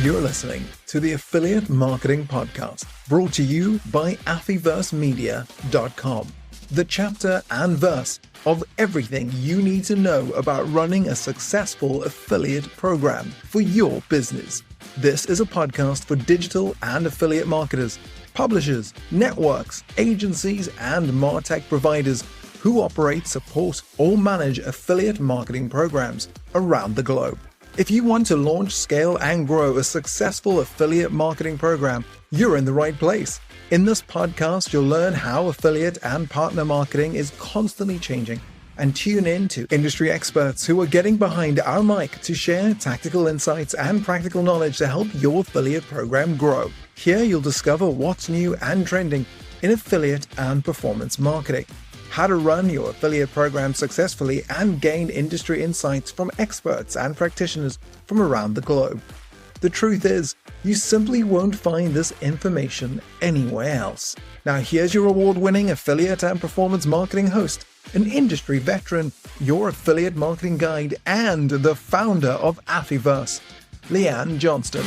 You're listening to the Affiliate Marketing Podcast, brought to you by Affyversemedia.com, the chapter and verse of everything you need to know about running a successful affiliate program for your business. This is a podcast for digital and affiliate marketers, publishers, networks, agencies, and MarTech providers who operate, support, or manage affiliate marketing programs around the globe. If you want to launch, scale, and grow a successful affiliate marketing program, you're in the right place. In this podcast, you'll learn how affiliate and partner marketing is constantly changing, and tune in to industry experts who are getting behind our mic to share tactical insights and practical knowledge to help your affiliate program grow. Here you'll discover what's new and trending in affiliate and performance marketing, how to run your affiliate program successfully, and gain industry insights from experts and practitioners from around the globe. The truth is, you simply won't find this information anywhere else. Now here's your award-winning affiliate and performance marketing host, an industry veteran, your affiliate marketing guide, and the founder of Affyverse, Leanne Johnston.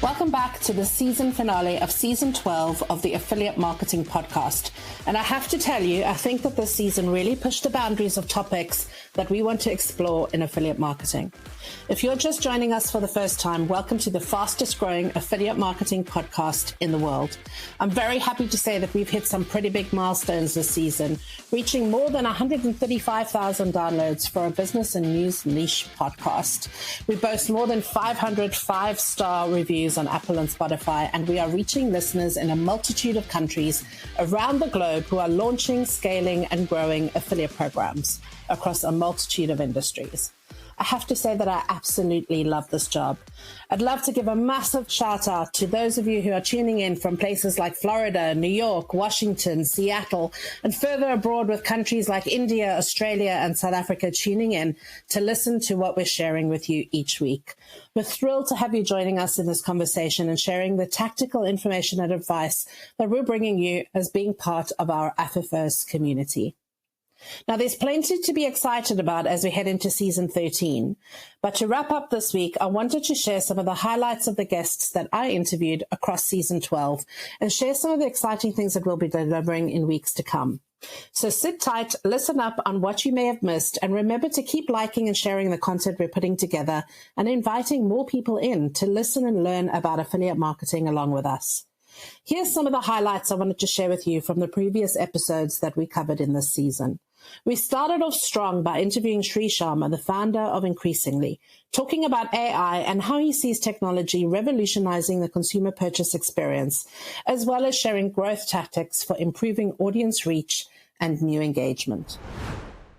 Welcome back to the season finale of season 12 of the Affiliate Marketing Podcast. And I have to tell you, I think that this season really pushed the boundaries of topics that we want to explore in affiliate marketing. If you're just joining us for the first time, welcome to the fastest growing affiliate marketing podcast in the world. I'm very happy to say that we've hit some pretty big milestones this season, reaching more than 135,000 downloads for a business and news niche podcast. We boast more than 500 five-star reviews on Apple and Spotify, and we are reaching listeners in a multitude of countries around the globe who are launching, scaling, and growing affiliate programs across a multitude of industries. I have to say that I absolutely love this job. I'd love to give a massive shout out to those of you who are tuning in from places like Florida, New York, Washington, Seattle, and further abroad with countries like India, Australia, and South Africa tuning in to listen to what we're sharing with you each week. We're thrilled to have you joining us in this conversation and sharing the tactical information and advice that we're bringing you as being part of our Affyverse community. Now, there's plenty to be excited about as we head into season 13. But to wrap up this week, I wanted to share some of the highlights of the guests that I interviewed across season 12 and share some of the exciting things that we'll be delivering in weeks to come. So sit tight, listen up on what you may have missed, and remember to keep liking and sharing the content we're putting together and inviting more people in to listen and learn about affiliate marketing along with us. Here's some of the highlights I wanted to share with you from the previous episodes that we covered in this season. We started off strong by interviewing Sri Sharma, the founder of Increasingly, talking about AI and how he sees technology revolutionizing the consumer purchase experience, as well as sharing growth tactics for improving audience reach and new engagement.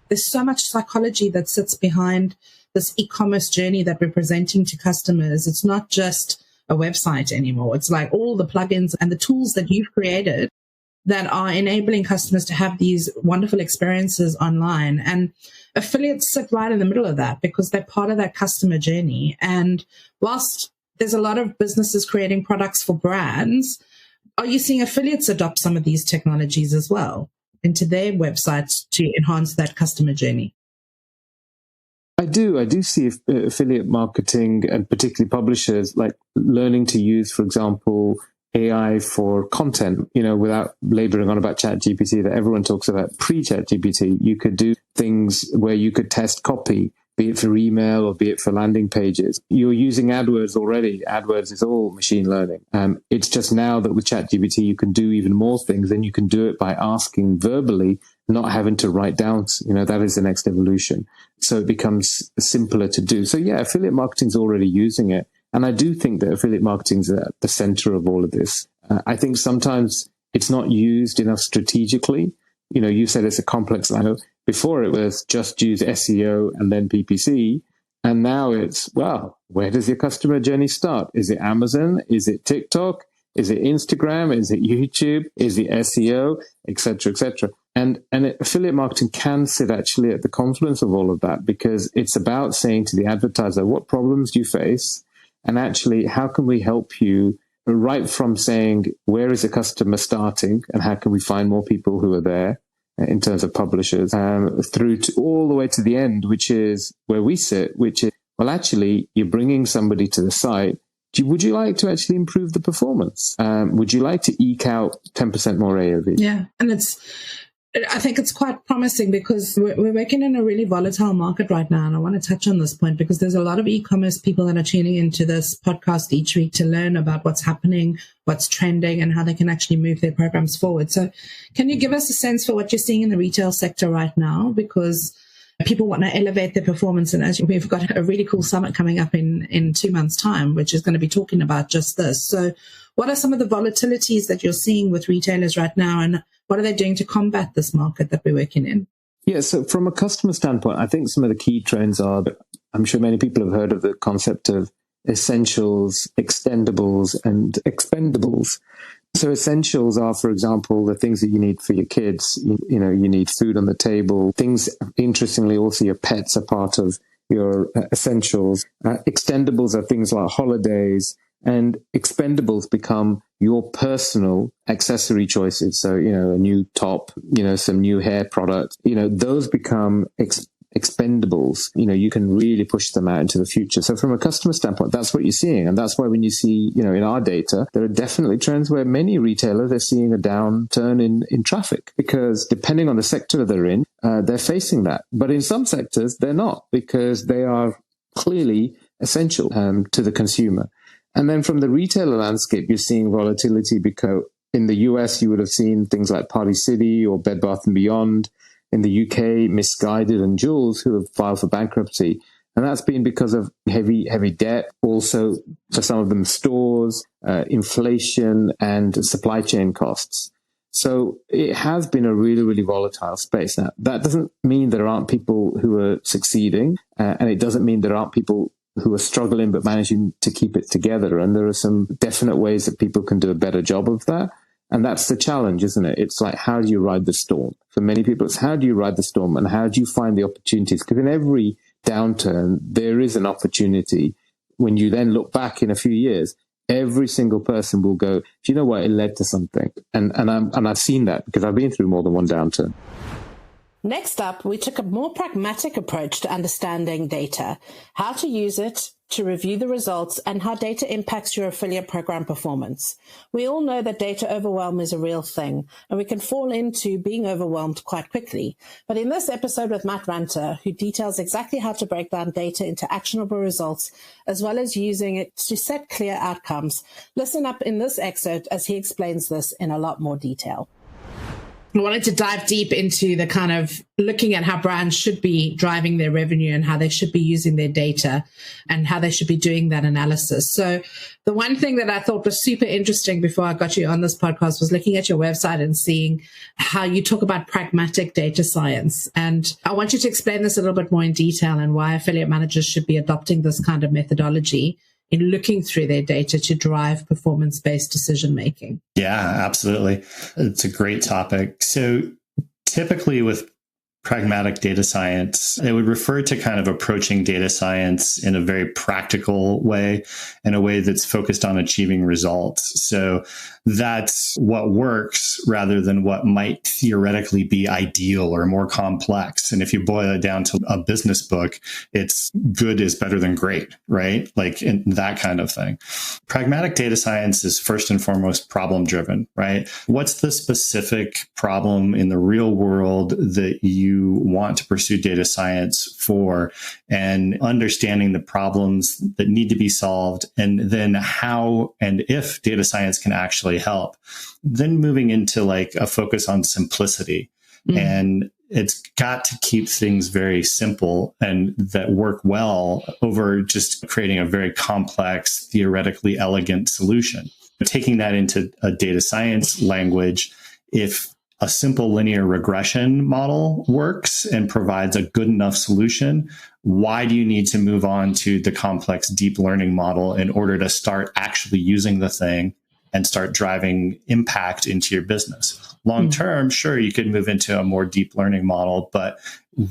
There's so much psychology that sits behind this e-commerce journey that we're presenting to customers. It's not just a website anymore. It's like all the plugins and the tools that you've created that are enabling customers to have these wonderful experiences online. And affiliates sit right in the middle of that because they're part of that customer journey. And whilst there's a lot of businesses creating products for brands, are you seeing affiliates adopt some of these technologies as well into their websites to enhance that customer journey? I do see affiliate marketing and particularly publishers like learning to use, for example, AI for content, without laboring on about ChatGPT that everyone talks about pre-ChatGPT. You could do things where you could test copy, be it for email or be it for landing pages. You're using AdWords already. AdWords is all machine learning. It's just now that with ChatGPT, you can do even more things, and you can do it by asking verbally, not having to write down. That is the next evolution. So it becomes simpler to do. So yeah, affiliate marketing is already using it. And I do think that affiliate marketing is at the center of all of this. I think sometimes it's not used enough strategically. You said it's a complex line. Before it was just use SEO and then PPC. And now it's, well, where does your customer journey start? Is it Amazon? Is it TikTok? Is it Instagram? Is it YouTube? Is it SEO? Et cetera, et cetera. And affiliate marketing can sit actually at the confluence of all of that, because it's about saying to the advertiser, what problems do you face? And actually, how can we help you, right from saying, where is the customer starting and how can we find more people who are there? in terms of publishers, through to all the way to the end, which is where we sit, which is, well, actually, you're bringing somebody to the site. Would you like to actually improve the performance? Would you like to eke out 10% more AOV? Yeah, and I think it's quite promising because we're working in a really volatile market right now. And I want to touch on this point because there's a lot of e-commerce people that are tuning into this podcast each week to learn about what's happening, what's trending, and how they can actually move their programs forward. So can you give us a sense for what you're seeing in the retail sector right now? Because people want to elevate their performance. And as we've got a really cool summit coming up in 2 months' time, which is going to be talking about just this. So what are some of the volatilities that you're seeing with retailers right now? And what are they doing to combat this market that we're working in? Yeah, so from a customer standpoint, I think some of the key trends are, I'm sure many people have heard of the concept of essentials, extendables, and expendables. So essentials are, for example, the things that you need for your kids. You need food on the table. Things, interestingly, also your pets are part of your essentials. Extendables are things like holidays, and expendables become your personal accessory choices. So, a new top, some new hair product, those become expendables. You can really push them out into the future. So from a customer standpoint, that's what you're seeing. And that's why when you see, in our data, there are definitely trends where many retailers are seeing a downturn in traffic because depending on the sector they're in, they're facing that. But in some sectors, they're not because they are clearly essential to the consumer. And then from the retailer landscape, you're seeing volatility because in the US, you would have seen things like Party City or Bed Bath & Beyond. In the UK, Missguided and Joules, who have filed for bankruptcy. And that's been because of heavy debt, also for some of them stores, inflation, and supply chain costs. So it has been a really, really volatile space. Now, that doesn't mean there aren't people who are succeeding, and it doesn't mean there aren't people who are struggling but managing to keep it together. And there are some definite ways that people can do a better job of that. And that's the challenge, isn't it? It's like, how do you ride the storm? For many people, it's how do you ride the storm and how do you find the opportunities? Because in every downturn, there is an opportunity. When you then look back in a few years, every single person will go, do you know what? It led to something. And I've seen that because I've been through more than one downturn. Next up, we took a more pragmatic approach to understanding data, how to use it, to review the results, and how data impacts your affiliate program performance. We all know that data overwhelm is a real thing, and we can fall into being overwhelmed quite quickly. But in this episode with Matt Ranter, who details exactly how to break down data into actionable results, as well as using it to set clear outcomes, listen up in this excerpt as he explains this in a lot more detail. I wanted to dive deep into the kind of looking at how brands should be driving their revenue and how they should be using their data and how they should be doing that analysis. So the one thing that I thought was super interesting before I got you on this podcast was looking at your website and seeing how you talk about pragmatic data science. And I want you to explain this a little bit more in detail and why affiliate managers should be adopting this kind of methodology in looking through their data to drive performance-based decision-making. Yeah, absolutely. It's a great topic. So typically with pragmatic data science, it would refer to kind of approaching data science in a very practical way, in a way that's focused on achieving results. So that's what works rather than what might theoretically be ideal or more complex. And if you boil it down to a business book, it's good is better than great, right? Like in that kind of thing. Pragmatic data science is first and foremost problem driven, right? What's the specific problem in the real world that you want to pursue data science for, and understanding the problems that need to be solved, and then how and if data science can actually help. Then moving into like a focus on simplicity. And it's got to keep things very simple and that work well over just creating a very complex, theoretically elegant solution. Taking that into a data science language, if a simple linear regression model works and provides a good enough solution, why do you need to move on to the complex deep learning model in order to start actually using the thing and start driving impact into your business? Long term, sure, you could move into a more deep learning model, but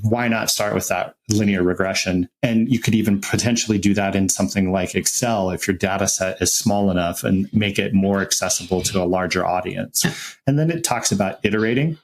why not start with that linear regression? And you could even potentially do that in something like Excel if your data set is small enough and make it more accessible to a larger audience. And then it talks about iterating.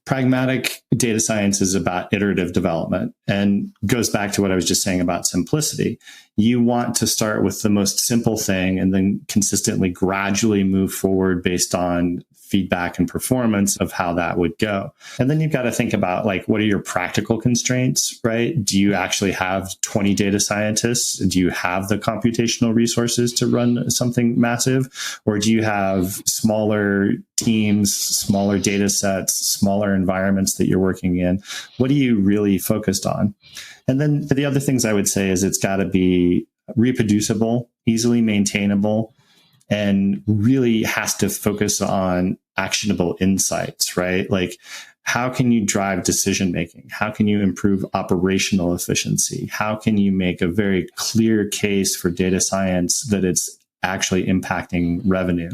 Pragmatic data science is about iterative development and goes back to what I was just saying about simplicity. You want to start with the most simple thing and then consistently, gradually move forward based on feedback and performance of how that would go. And then you've got to think about, like, what are your practical constraints, right? Do you actually have 20 data scientists? Do you have the computational resources to run something massive? Or do you have smaller teams, smaller data sets, smaller environments that you're working in? What are you really focused on? And then the other things I would say is it's got to be reproducible, easily maintainable, and really has to focus on actionable insights, right? Like, how can you drive decision making? How can you improve operational efficiency? How can you make a very clear case for data science that it's actually impacting revenue?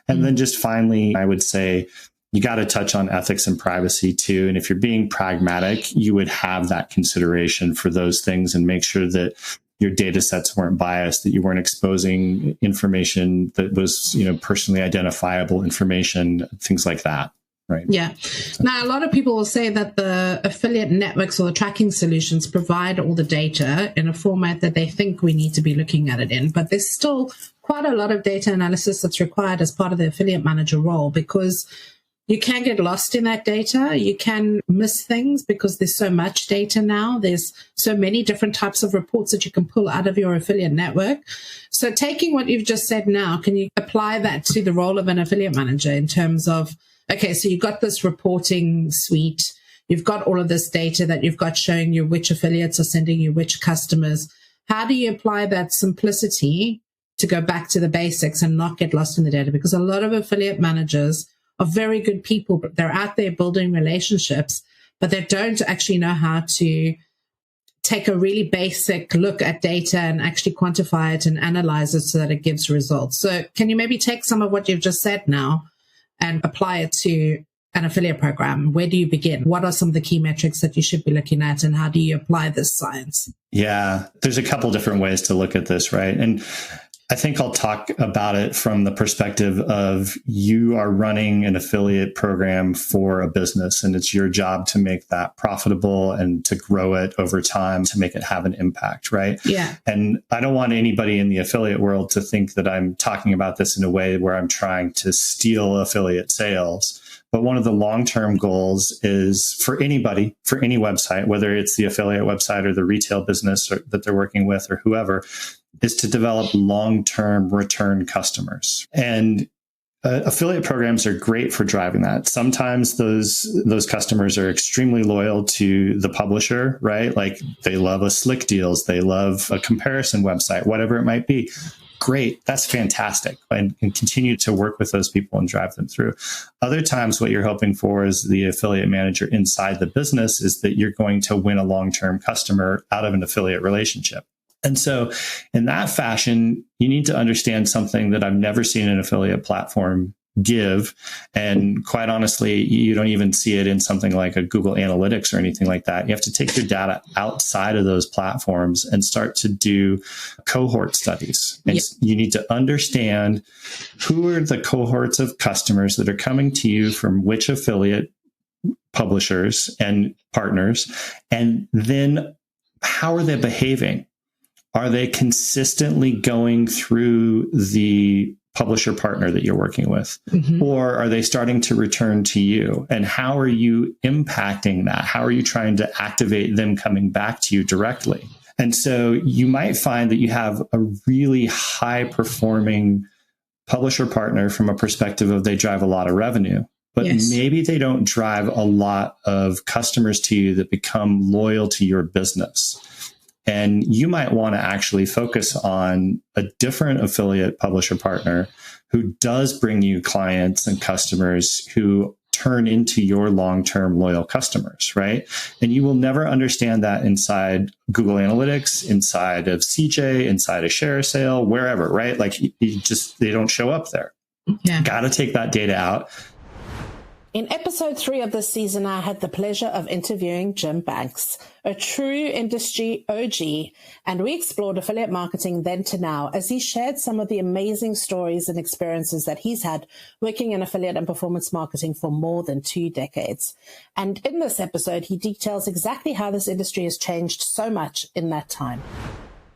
And then just finally, I would say, you got to touch on ethics and privacy too. And if you're being pragmatic, you would have that consideration for those things and make sure that your data sets weren't biased, that you weren't exposing information that was, personally identifiable information, things like that. Right. Yeah. Now, a lot of people will say that the affiliate networks or the tracking solutions provide all the data in a format that they think we need to be looking at it in. But there's still quite a lot of data analysis that's required as part of the affiliate manager role, because you can get lost in that data. You can miss things because there's so much data now. There's so many different types of reports that you can pull out of your affiliate network. So taking what you've just said now, can you apply that to the role of an affiliate manager in terms of, okay, so you've got this reporting suite. You've got all of this data that you've got showing you which affiliates are sending you which customers. How do you apply that simplicity to go back to the basics and not get lost in the data? Because a lot of affiliate managers are very good people, but they're out there building relationships, but they don't actually know how to take a really basic look at data and actually quantify it and analyze it so that it gives results. So can you maybe take some of what you've just said now and apply it to an affiliate program? Where do you begin? What are some of the key metrics that you should be looking at, and how do you apply this science? Yeah, there's a couple different ways to look at this, right? And I think I'll talk about it from the perspective of, you are running an affiliate program for a business, and it's your job to make that profitable and to grow it over time to make it have an impact, right? Yeah. And I don't want anybody in the affiliate world to think that I'm talking about this in a way where I'm trying to steal affiliate sales. But one of the long-term goals is for anybody, for any website, whether it's the affiliate website or the retail business that they're working with or whoever, is to develop long-term return customers. And affiliate programs are great for driving that. Sometimes those customers are extremely loyal to the publisher, right? Like, they love a Slick Deals, they love a comparison website, whatever it might be. Great. That's fantastic. And continue to work with those people and drive them through. Other times, what you're hoping for as the affiliate manager inside the business is that you're going to win a long-term customer out of an affiliate relationship. And so in that fashion, you need to understand something that I've never seen an affiliate platform give. And quite honestly, you don't even see it in something like a Google Analytics or anything like that. You have to take your data outside of those platforms and start to do cohort studies. And you need to understand who are the cohorts of customers that are coming to you from which affiliate publishers and partners, and then how are they behaving? Are they consistently going through the publisher partner that you're working with? Mm-hmm. Or are they starting to return to you? And how are you impacting that? How are you trying to activate them coming back to you directly? And so you might find that you have a really high performing publisher partner from a perspective of they drive a lot of revenue, but maybe they don't drive a lot of customers to you that become loyal to your business. And you might want to actually focus on a different affiliate publisher partner who does bring you clients and customers who turn into your long-term loyal customers, right? And you will never understand that inside Google Analytics, inside of CJ, inside of ShareASale, wherever, right? Like, they don't show up there. Yeah. Got to take that data out. In episode 3 of this season, I had the pleasure of interviewing Jim Banks, a true industry OG, and we explored affiliate marketing then to now as he shared some of the amazing stories and experiences that he's had working in affiliate and performance marketing for more than 2 decades. And in this episode, he details exactly how this industry has changed so much in that time.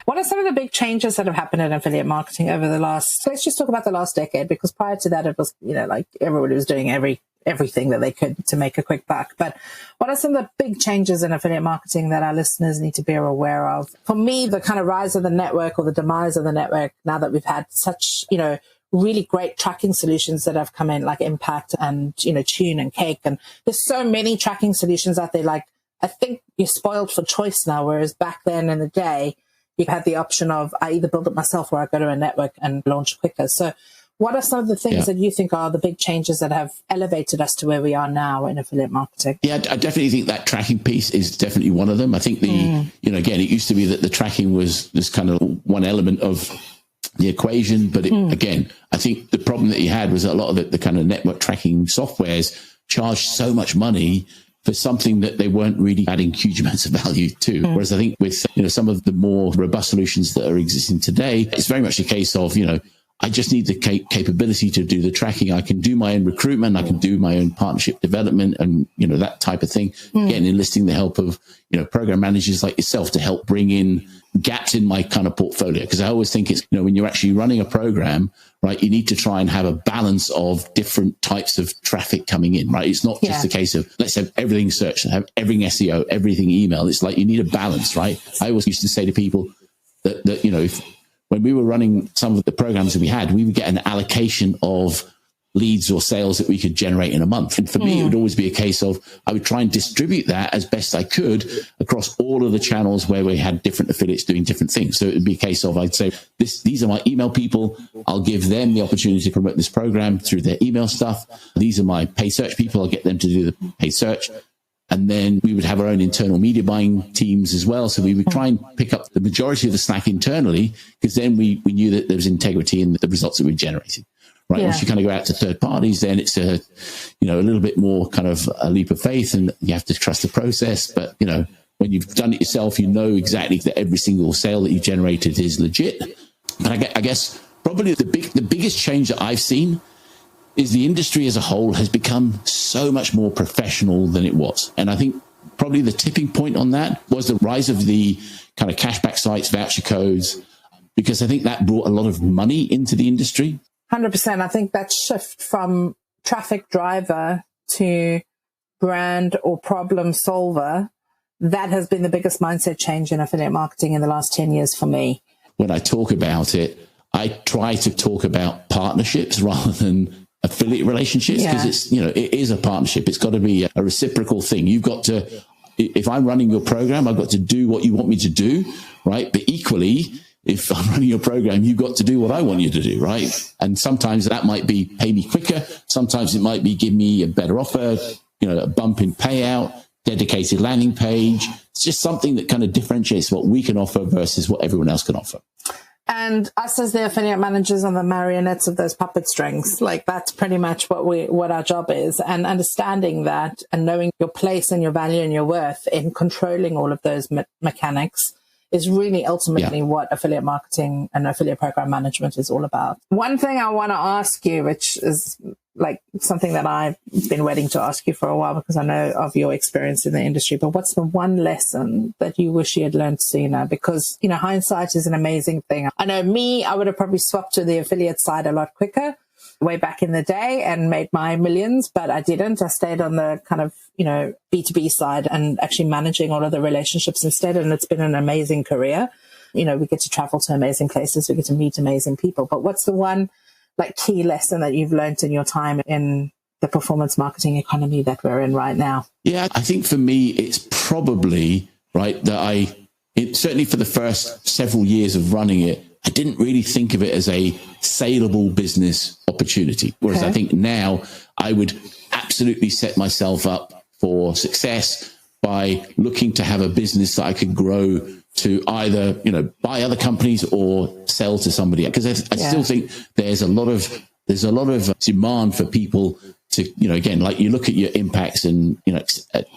What are some of the big changes that have happened in affiliate marketing over the last, let's just talk about the last decade, because prior to that, it was, like everybody was doing everything that they could to make a quick buck. But what are some of the big changes in affiliate marketing that our listeners need to be aware of? For me, the kind of rise of the network or the demise of the network, now that we've had such, really great tracking solutions that have come in, like Impact and, Tune and Cake. And there's so many tracking solutions out there. Like, I think you're spoiled for choice now, whereas back then in the day, you had the option of I either build it myself or I go to a network and launch quicker. So what are some of the things that you think are the big changes that have elevated us to where we are now in affiliate marketing? Yeah, I definitely think that tracking piece is definitely one of them. I think again, it used to be that the tracking was this kind of one element of the equation. But again, I think the problem that you had was that a lot of the kind of network tracking softwares charged so much money for something that they weren't really adding huge amounts of value to. Whereas I think with, some of the more robust solutions that are existing today, it's very much a case of, I just need the capability to do the tracking. I can do my own recruitment. I can do my own partnership development and, that type of thing. Again, enlisting the help of, program managers like yourself to help bring in gaps in my kind of portfolio. Because I always think it's, when you're actually running a program, right, you need to try and have a balance of different types of traffic coming in, right? It's not just a case of let's have everything search, have everything SEO, everything email. It's like you need a balance, right? I always used to say to people that if when we were running some of the programs that we had, we would get an allocation of leads or sales that we could generate in a month. And for me, it would always be a case of I would try and distribute that as best I could across all of the channels where we had different affiliates doing different things. So it would be a case of I'd say, these are my email people. I'll give them the opportunity to promote this program through their email stuff. These are my paid search people. I'll get them to do the paid search. And then we would have our own internal media buying teams as well. So we would try and pick up the majority of the slack internally, because then we knew that there was integrity in the results that we generated. Right. Once you kind of go out to third parties, then it's a little bit more kind of a leap of faith, and you have to trust the process. But, when you've done it yourself, you know exactly that every single sale that you generated is legit. But I guess probably the biggest change that I've seen is the industry as a whole has become so much more professional than it was. And I think probably the tipping point on that was the rise of the kind of cashback sites, voucher codes, because I think that brought a lot of money into the industry. 100%. I think that shift from traffic driver to brand or problem solver, that has been the biggest mindset change in affiliate marketing in the last 10 years for me. When I talk about it, I try to talk about partnerships rather than affiliate relationships, because it's, it is a partnership. It's got to be a reciprocal thing. You've got to, if I'm running your program, I've got to do what you want me to do, right? But equally, if I'm running your program, you've got to do what I want you to do, right? And sometimes that might be pay me quicker. Sometimes it might be give me a better offer, a bump in payout, dedicated landing page. It's just something that kind of differentiates what we can offer versus what everyone else can offer. And us as the affiliate managers are the marionettes of those puppet strings. Like that's pretty much what our job is. And understanding that and knowing your place and your value and your worth in controlling all of those mechanics is really ultimately what affiliate marketing and affiliate program management is all about. One thing I want to ask you, which is like something that I've been waiting to ask you for a while because I know of your experience in the industry, but what's the one lesson that you wish you had learned sooner? Because, hindsight is an amazing thing. I know I would have probably swapped to the affiliate side a lot quicker way back in the day and made my millions, but I didn't. I stayed on the kind of, B2B side and actually managing all of the relationships instead. And it's been an amazing career. We get to travel to amazing places. We get to meet amazing people. But what's the one key lesson that you've learned in your time in the performance marketing economy that we're in right now? Yeah, I think for me, it's probably right that certainly for the first several years of running it, I didn't really think of it as a saleable business opportunity. Whereas I think now I would absolutely set myself up for success by looking to have a business that I could grow to either, buy other companies or sell to somebody. Because I still think there's a lot of demand for people to, again, like you look at your impacts and,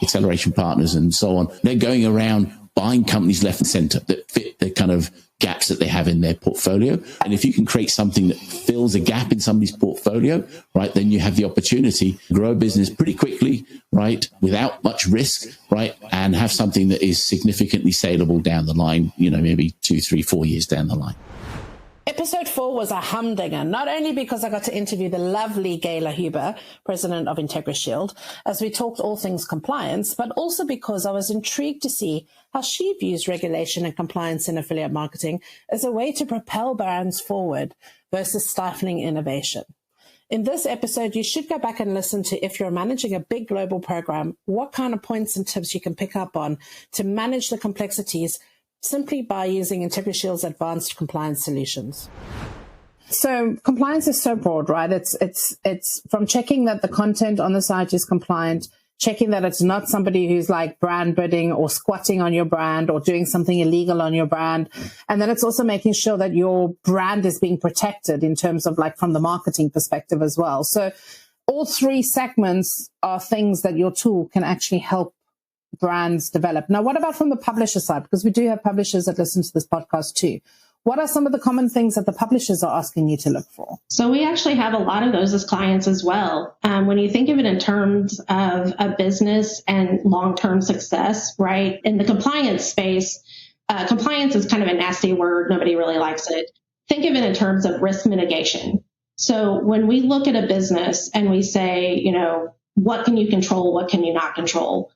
acceleration partners and so on, they're going around buying companies left and center that fit the kind of gaps that they have in their portfolio. And if you can create something that fills a gap in somebody's portfolio, right, then you have the opportunity to grow a business pretty quickly, right, without much risk, right, and have something that is significantly saleable down the line, maybe 2, 3, 4 years down the line. Episode 4 was a humdinger, not only because I got to interview the lovely Gayla Huber, president of IntegriShield, as we talked all things compliance, but also because I was intrigued to see how she views regulation and compliance in affiliate marketing as a way to propel brands forward versus stifling innovation. In this episode, you should go back and listen to, if you're managing a big global program, what kind of points and tips you can pick up on to manage the complexities simply by using IntegriShield's advanced compliance solutions. So compliance is so broad, right? It's from checking that the content on the site is compliant, checking that it's not somebody who's like brand bidding or squatting on your brand or doing something illegal on your brand. And then it's also making sure that your brand is being protected in terms of like from the marketing perspective as well. So all 3 segments are things that your tool can actually help brands develop. Now, what about from the publisher side? Because we do have publishers that listen to this podcast too. What are some of the common things that the publishers are asking you to look for? So we actually have a lot of those as clients as well. When you think of it in terms of a business and long-term success, right? In the compliance space, compliance is kind of a nasty word. Nobody really likes it. Think of it in terms of risk mitigation. So when we look at a business and we say, what can you control? What can you not control?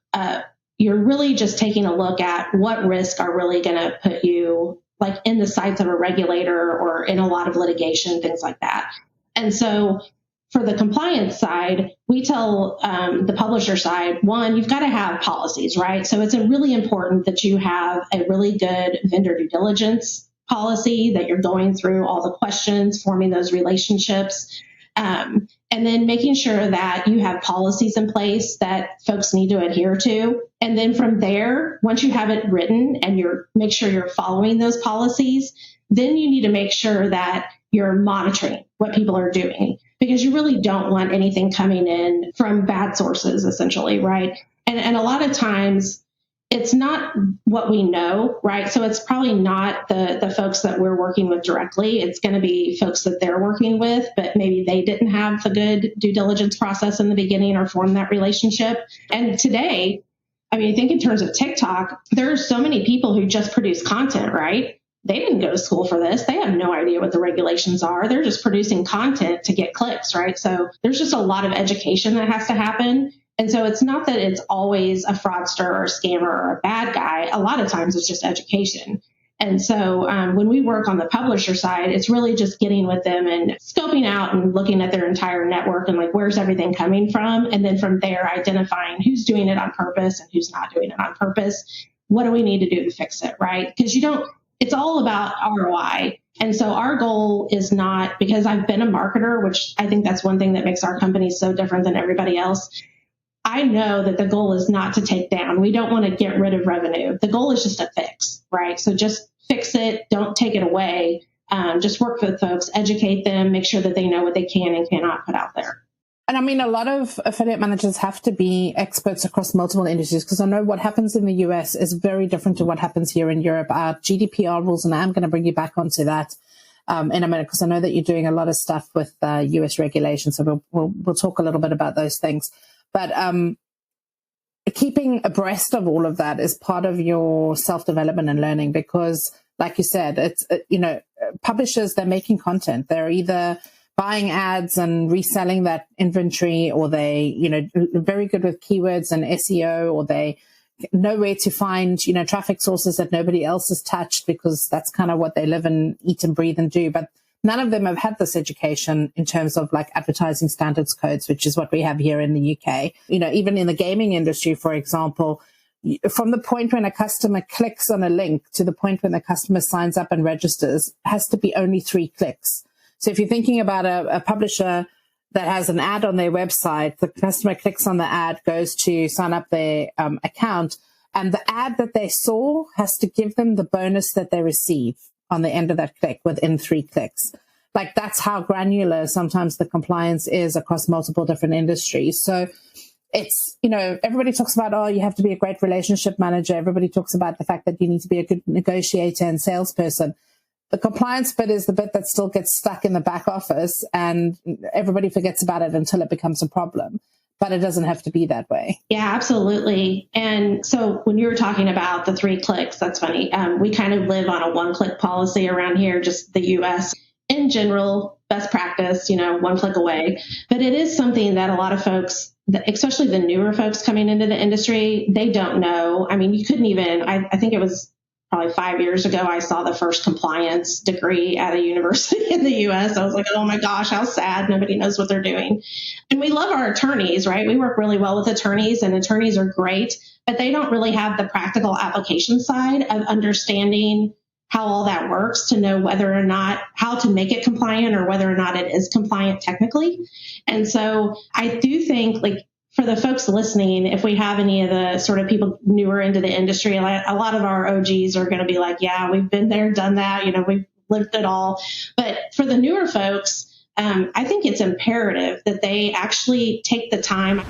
You're really just taking a look at what risks are really going to put you like in the sights of a regulator or in a lot of litigation, things like that. And so for the compliance side, we tell the publisher side, one, you've got to have policies, right? So it's really important that you have a really good vendor due diligence policy, that you're going through all the questions, forming those relationships. And then making sure that you have policies in place that folks need to adhere to. And then from there, once you have it written and make sure you're following those policies, then you need to make sure that you're monitoring what people are doing, because you really don't want anything coming in from bad sources, essentially, right? And a lot of times it's not what we know, right? So it's probably not the folks that we're working with directly. It's going to be folks that they're working with, but maybe they didn't have the good due diligence process in the beginning or form that relationship. And today, I mean, I think in terms of TikTok, there are so many people who just produce content, right? They didn't go to school for this. They have no idea what the regulations are. They're just producing content to get clicks, right? So there's just a lot of education that has to happen. And so it's not that it's always a fraudster or a scammer or a bad guy. A lot of times it's just education. And so when we work on the publisher side, it's really just getting with them and scoping out and looking at their entire network and like, where's everything coming from? And then from there, identifying who's doing it on purpose and who's not doing it on purpose. What do we need to do to fix it, right? Because it's all about ROI. And so our goal is not, because I've been a marketer, which I think that's one thing that makes our company so different than everybody else. I know that the goal is not to take down. We don't want to get rid of revenue. The goal is just to fix, right? So just fix it. Don't take it away. Just work with folks, educate them, make sure that they know what they can and cannot put out there. And I mean, a lot of affiliate managers have to be experts across multiple industries, because I know what happens in the US is very different to what happens here in Europe. Our GDPR rules, and I'm going to bring you back onto that in a minute, because I know that you're doing a lot of stuff with US regulations. So we'll talk a little bit about those things. But keeping abreast of all of that is part of your self-development and learning, because, like you said, it's, publishers, they're making content. They're either buying ads and reselling that inventory, or they, very good with keywords and SEO, or they know where to find, traffic sources that nobody else has touched, because that's kind of what they live and eat and breathe and do. But none of them have had this education in terms of like advertising standards codes, which is what we have here in the UK. Even in the gaming industry, for example, from the point when a customer clicks on a link to the point when the customer signs up and registers has to be only 3 clicks. So if you're thinking about a publisher that has an ad on their website, the customer clicks on the ad, goes to sign up their account, and the ad that they saw has to give them the bonus that they receive on the end of that click within 3 clicks. Like that's how granular sometimes the compliance is across multiple different industries. So it's, everybody talks about, oh, you have to be a great relationship manager. Everybody talks about the fact that you need to be a good negotiator and salesperson. The compliance bit is the bit that still gets stuck in the back office and everybody forgets about it until it becomes a problem. But it doesn't have to be that way. Yeah, absolutely. And so when you were talking about the 3 clicks, that's funny. We kind of live on a 1-click policy around here, just the US. In general, best practice, 1 click away. But it is something that a lot of folks, especially the newer folks coming into the industry, they don't know. I mean, you couldn't even, I think it was probably 5 years ago, I saw the first compliance degree at a university in the US. I was like, oh my gosh, how sad. Nobody knows what they're doing. And we love our attorneys, right? We work really well with attorneys, and attorneys are great, but they don't really have the practical application side of understanding how all that works to know whether or not how to make it compliant or whether or not it is compliant technically. And so I do think, like, for the folks listening, if we have any of the sort of people newer into the industry, a lot of our OGs are going to be like, yeah, we've been there, done that, we've lived it all. But for the newer folks, I think it's imperative that they actually take the time.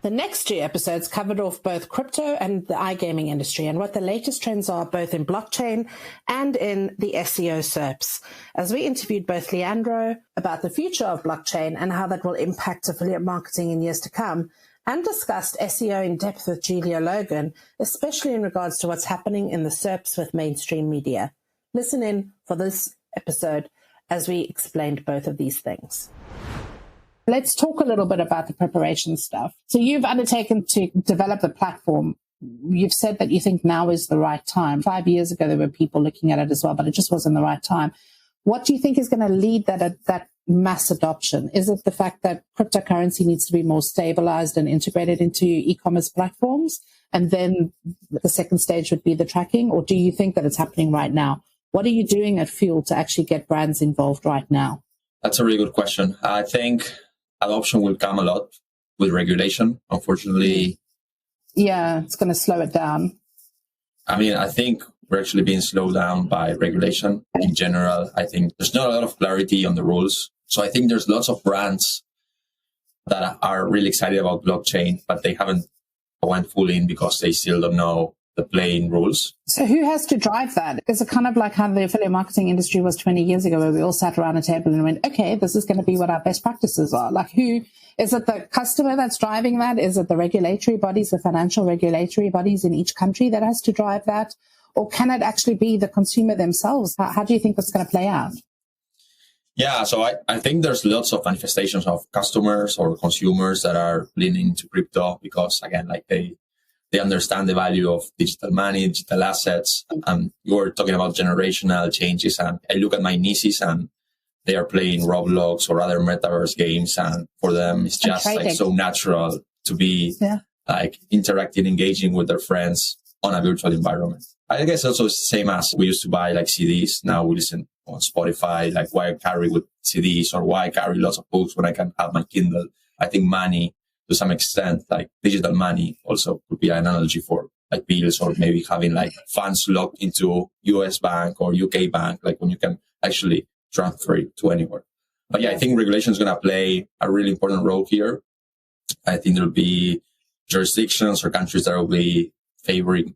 The next 2 episodes covered off both crypto and the iGaming industry and what the latest trends are both in blockchain and in the SEO SERPs, as we interviewed both Leandro about the future of blockchain and how that will impact affiliate marketing in years to come, and discussed SEO in depth with Julia Logan, especially in regards to what's happening in the SERPs with mainstream media. Listen in for this episode as we explained both of these things. Let's talk a little bit about the preparation stuff. So you've undertaken to develop the platform. You've said that you think now is the right time. 5 years ago, there were people looking at it as well, but it just wasn't the right time. What do you think is going to lead that mass adoption? Is it the fact that cryptocurrency needs to be more stabilized and integrated into e-commerce platforms? And then the second stage would be the tracking? Or do you think that it's happening right now? What are you doing at Fuel to actually get brands involved right now? That's a really good question. I think adoption will come a lot with regulation, unfortunately. Yeah, it's going to slow it down. I mean, I think we're actually being slowed down by regulation in general. I think there's not a lot of clarity on the rules. So I think there's lots of brands that are really excited about blockchain, but they haven't went full in because they still don't know the playing rules. So who has to drive that? Is it kind of like how the affiliate marketing industry was 20 years ago, where we all sat around a table and went, okay, this is going to be what our best practices are? Like, who is it? The customer that's driving that? Is it the regulatory bodies, the financial regulatory bodies in each country that has to drive that? Or can it actually be the consumer themselves? How do you think that's going to play out? Yeah, so I think there's lots of manifestations of customers or consumers that are leaning to crypto because, again, like they understand the value of digital money, digital assets. You were talking about generational changes, and I look at my nieces and they are playing Roblox or other metaverse games, and for them it's just like so natural to be like interacting, engaging with their friends on a virtual environment. I guess also it's the same as we used to buy like CDs. Now we listen on Spotify, like why I carry with CDs or why I carry lots of books when I can have my Kindle. I think money, to some extent, like digital money also could be an analogy for like bills, or maybe having like funds locked into US bank or UK bank, like when you can actually transfer it to anywhere. But yeah, I think regulation is going to play a really important role here. I think there'll be jurisdictions or countries that will be favoring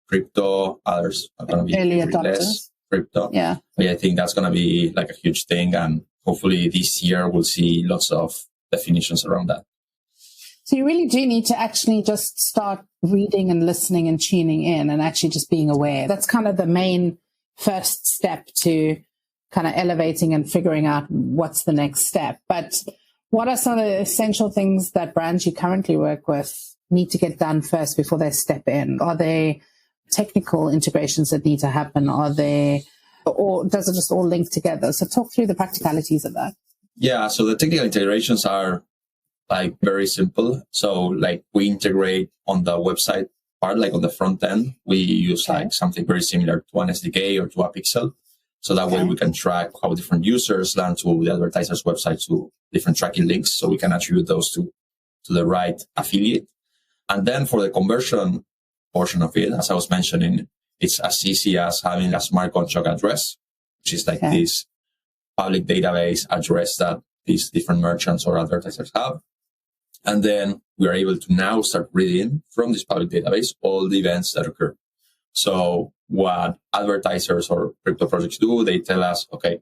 crypto, others are going to be favoring less crypto. Yeah. But yeah, I think that's going to be like a huge thing. And hopefully this year we'll see lots of definitions around that. So you really do need to actually just start reading and listening and tuning in and actually just being aware. That's kind of the main first step to kind of elevating and figuring out what's the next step. But what are some of the essential things that brands you currently work with need to get done first before they step in? Are there technical integrations that need to happen? Or does it just all link together? So talk through the practicalities of that. Yeah, so the technical integrations are like very simple. So like we integrate on the website part, like on the front end, we use like something very similar to an SDK or to a pixel. So that way we can track how different users land to the advertiser's website to different tracking links. So we can attribute those to the right affiliate. And then for the conversion portion of it, as I was mentioning, it's as easy as having a smart contract address, which is like this public database address that these different merchants or advertisers have. And then we are able to now start reading from this public database all the events that occur. So what advertisers or crypto projects do, they tell us, okay,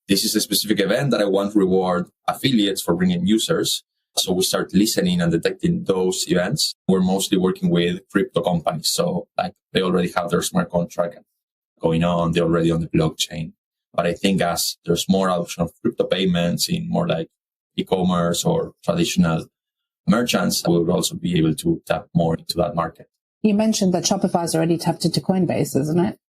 this is a specific event that I want to reward affiliates for bringing users. So we start listening and detecting those events. We're mostly working with crypto companies. So like they already have their smart contract going on. They're already on the blockchain. But I think as there's more adoption of crypto payments in more like e-commerce or traditional merchants, we will also be able to tap more into that market. You mentioned that Shopify's already tapped into Coinbase, isn't it?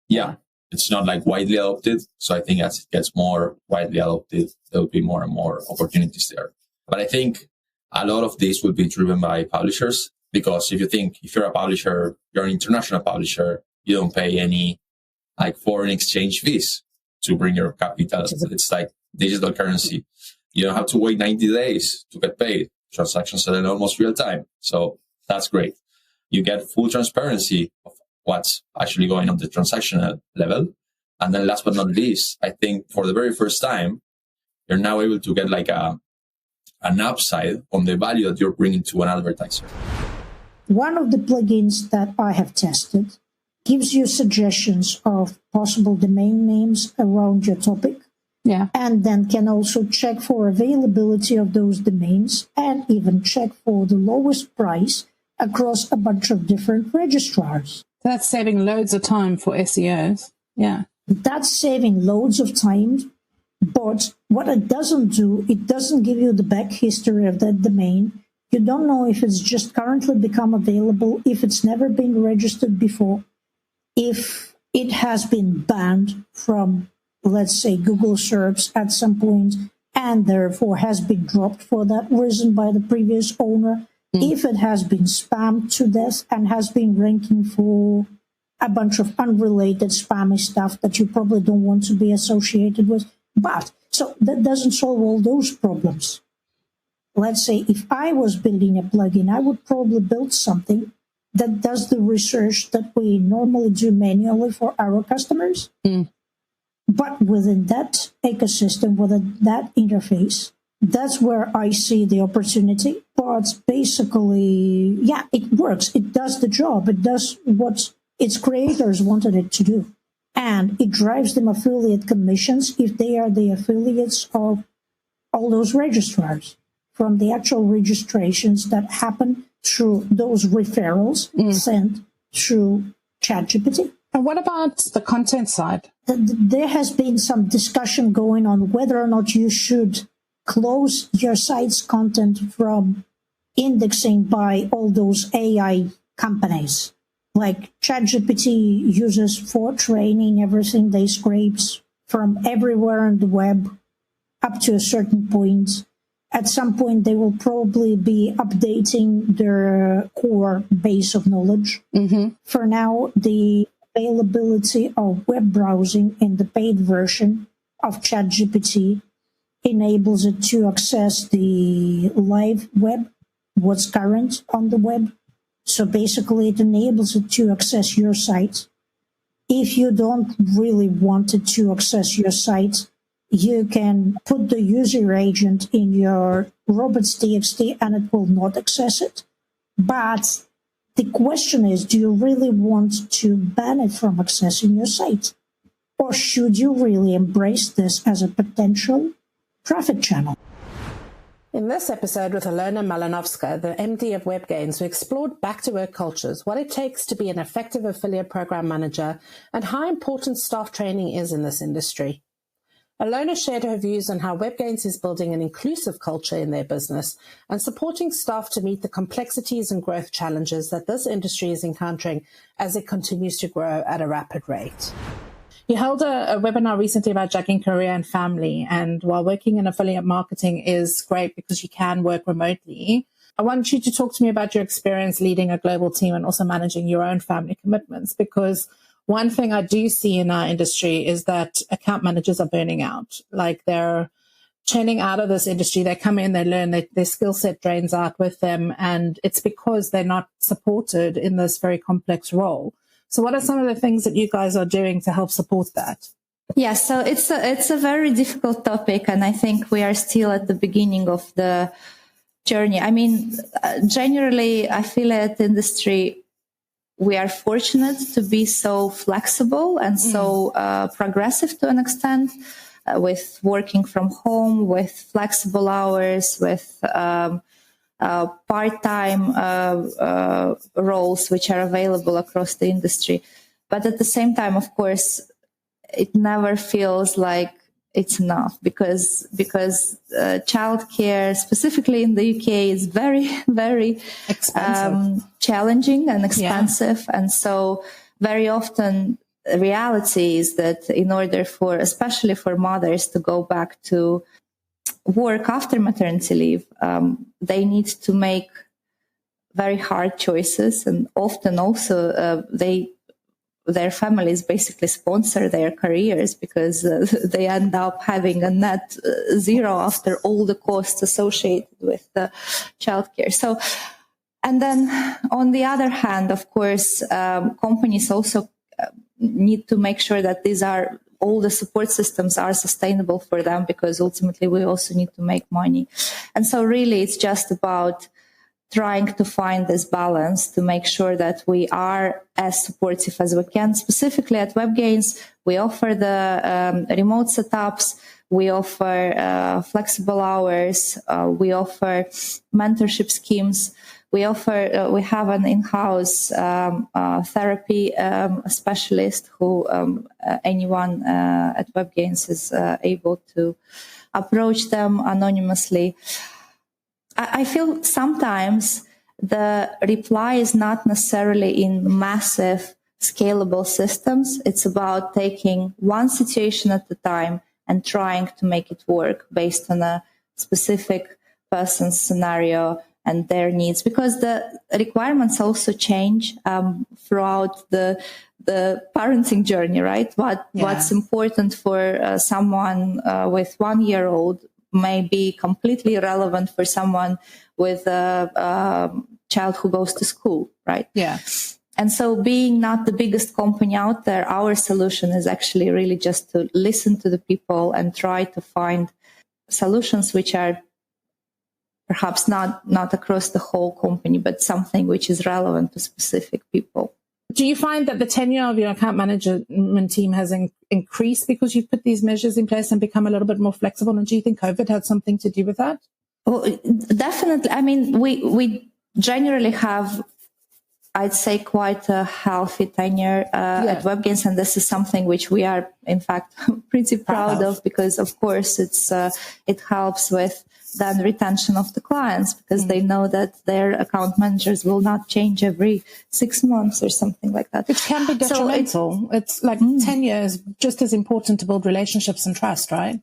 Yeah, it's not like widely adopted. So I think as it gets more widely adopted, there will be more and more opportunities there. But I think a lot of this will be driven by publishers, because if you're a publisher, you're an international publisher, you don't pay any like foreign exchange fees to bring your capital. It's like digital currency. You don't have to wait 90 days to get paid. Transactions are in almost real time. So that's great. You get full transparency of what's actually going on the transactional level. And then last but not least, I think for the very first time, you're now able to get like an upside on the value that you're bringing to an advertiser. One of the plugins that I have tested gives you suggestions of possible domain names around your topic. Yeah. And then can also check for availability of those domains and even check for the lowest price across a bunch of different registrars. That's saving loads of time for SEOs. Yeah. That's saving loads of time. But what it doesn't do, it doesn't give you the back history of that domain. You don't know if it's just currently become available, if it's never been registered before, if it has been banned from, let's say, Google search at some point, and therefore has been dropped for that reason by the previous owner, if it has been spammed to death and has been ranking for a bunch of unrelated spammy stuff that you probably don't want to be associated with. But so that doesn't solve all those problems. Let's say if I was building a plugin, I would probably build something that does the research that we normally do manually for our customers. But within that ecosystem, within that interface, that's where I see the opportunity. But basically, yeah, it works. It does the job. It does what its creators wanted it to do. And it drives them affiliate commissions if they are the affiliates of all those registrars from the actual registrations that happen through those referrals sent through ChatGPT. And what about the content side? There has been some discussion going on whether or not you should close your site's content from indexing by all those AI companies. Like ChatGPT uses for training everything they scrapes from everywhere on the web up to a certain point. At some point, they will probably be updating their core base of knowledge. For now, the availability of web browsing in the paid version of ChatGPT enables it to access the live web, what's current on the web. So basically, it enables it to access your site. If you don't really want it to access your site, you can put the user agent in your robots.txt and it will not access it. But the question is, do you really want to ban it from accessing your site? Or should you really embrace this as a potential traffic channel? In this episode with Ilona Malinovska, the MD of WebGains, we explored back-to-work cultures, what it takes to be an effective affiliate program manager, and how important staff training is in this industry. Ilona shared her views on how WebGains is building an inclusive culture in their business and supporting staff to meet the complexities and growth challenges that this industry is encountering as it continues to grow at a rapid rate. You held a webinar recently about juggling career and family, and while working in affiliate marketing is great because you can work remotely, I want you to talk to me about your experience leading a global team and also managing your own family commitments, because one thing I do see in our industry is that account managers are burning out. Like they're churning out of this industry. They come in, they learn, their skill set drains out with them, and it's because they're not supported in this very complex role. So what are some of the things that you guys are doing to help support that? Yeah, so it's a very difficult topic, and I think we are still at the beginning of the journey. I mean, generally, affiliate industry, we are fortunate to be so flexible and so progressive to an extent, with working from home, with flexible hours, with part-time roles which are available across the industry. But at the same time, of course, it never feels like it's enough because childcare, specifically in the UK, is very, very challenging and expensive. Yeah. And so very often the reality is that in order for, especially for mothers, to go back to work after maternity leave, they need to make very hard choices, and often also their families basically sponsor their careers because they end up having a net zero after all the costs associated with the childcare. So, and then on the other hand, of course, companies also need to make sure that all the support systems are sustainable for them, because ultimately we also need to make money. And so really it's just about trying to find this balance to make sure that we are as supportive as we can. Specifically at WebGains, we offer the remote setups, we offer flexible hours, we offer mentorship schemes, we have an in-house therapy specialist who anyone at WebGains is able to approach them anonymously. I feel sometimes the reply is not necessarily in massive scalable systems. It's about taking one situation at a time and trying to make it work based on a specific person's scenario and their needs, because the requirements also change throughout the parenting journey, right? What's important for someone with 1 year old may be completely irrelevant for someone with a child who goes to school, right? Yeah. And so being not the biggest company out there, our solution is actually really just to listen to the people and try to find solutions which are perhaps not across the whole company, but something which is relevant to specific people. Do you find that the tenure of your account management team has increased because you've put these measures in place and become a little bit more flexible? And do you think COVID had something to do with that? Well, definitely. I mean, we generally have, I'd say, quite a healthy tenure at WebGains, and this is something which we are, in fact, pretty proud of, because, of course, it helps with then retention of the clients, because they know that their account managers will not change every 6 months or something like that. Which can be detrimental. So it's like tenure is just as important to build relationships and trust, right?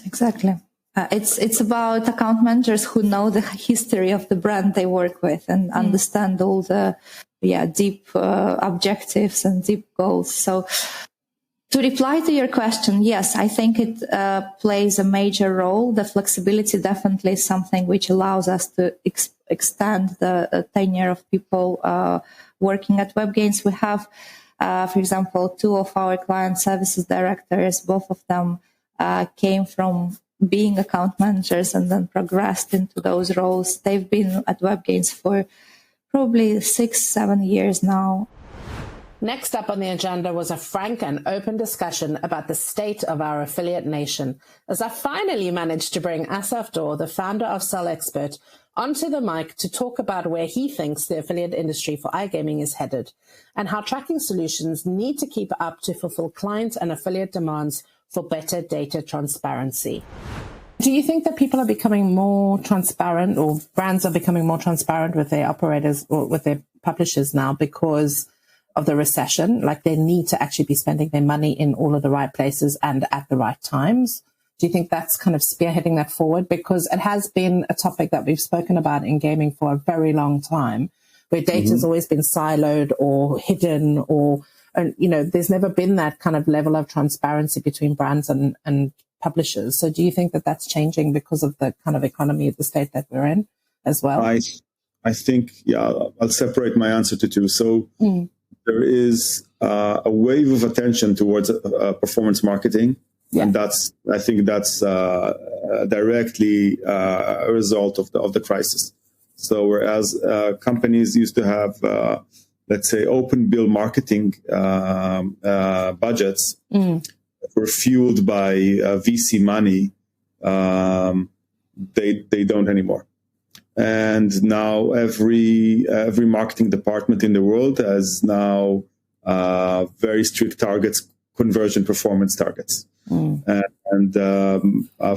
Exactly. It's about account managers who know the history of the brand they work with and understand all the deep objectives and deep goals. So to reply to your question, yes, I think it plays a major role. The flexibility definitely is something which allows us to extend the tenure of people working at WebGains. We have, for example, 2 of our client services directors. Both of them came from being account managers and then progressed into those roles. They've been at WebGains for probably 6-7 years now. Next up on the agenda was a frank and open discussion about the state of our affiliate nation, as I finally managed to bring Asaf Dor, the founder of Sell Expert, onto the mic to talk about where he thinks the affiliate industry for iGaming is headed, and how tracking solutions need to keep up to fulfill client and affiliate demands for better data transparency. Do you think that people are becoming more transparent, or brands are becoming more transparent with their operators or with their publishers now because of the recession? Like, they need to actually be spending their money in all of the right places and at the right times. Do you think that's kind of spearheading that forward? Because it has been a topic that we've spoken about in gaming for a very long time, where data has always been siloed or hidden, or, there's never been that kind of level of transparency between brands and publishers. So do you think that that's changing because of the kind of economy of the state that we're in as well? I think, I'll separate my answer to two. So there is a wave of attention towards performance marketing. Yeah. And I think that's directly a result of the crisis. So whereas companies used to have, let's say, open bill marketing budgets were fueled by VC money, they don't anymore. And now every marketing department in the world has now very strict targets, conversion performance targets. And